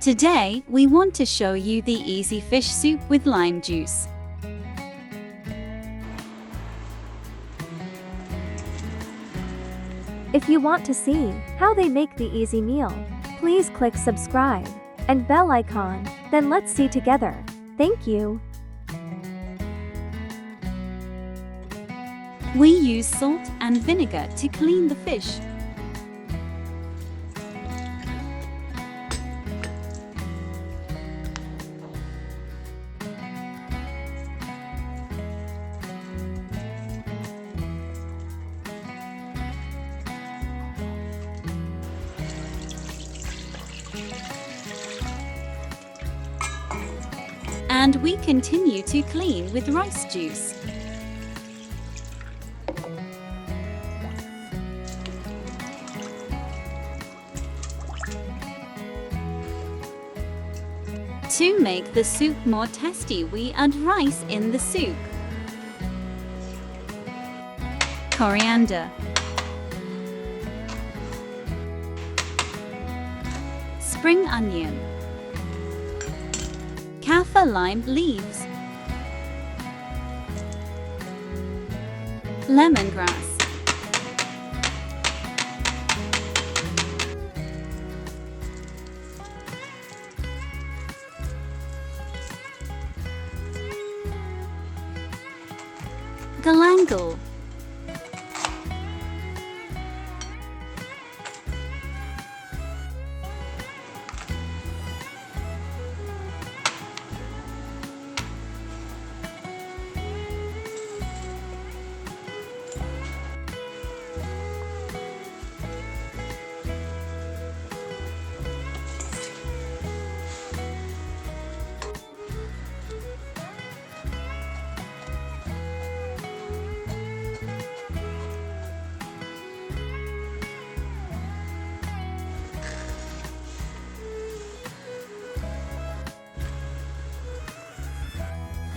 Today, we want to show you the easy fish soup with lime juice. If you want to see how they make the easy meal, please click subscribe and bell icon. Then let's see together. Thank you. We use salt and vinegar to clean the fish. And we continue to clean with rice juice. To make the soup more tasty, we add rice in the soup, coriander, spring onion, kaffir lime leaves, lemongrass, galangal,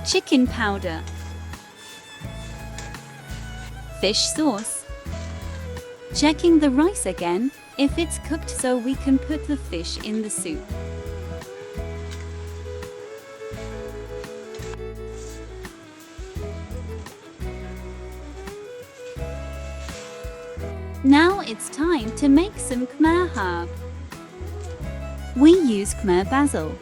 chicken powder, fish sauce. Checking the rice again if it's cooked so we can put the fish in the soup. Now it's time to make some khmer herb. We use khmer basil,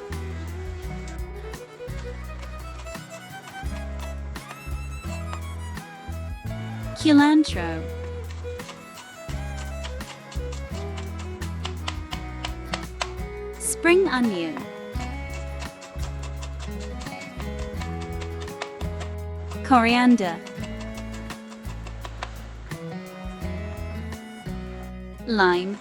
cilantro, spring onion, coriander, lime,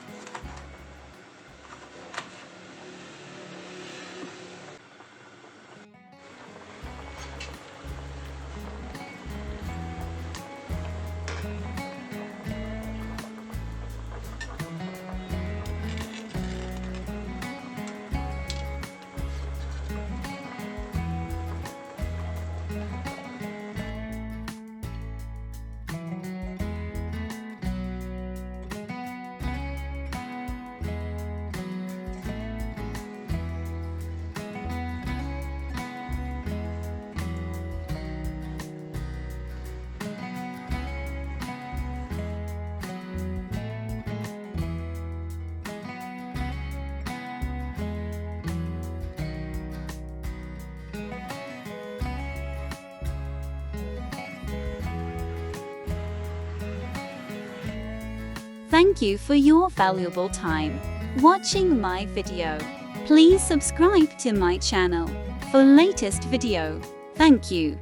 Thank you for your valuable time watching my video. Please subscribe to my channel for latest video. Thank you.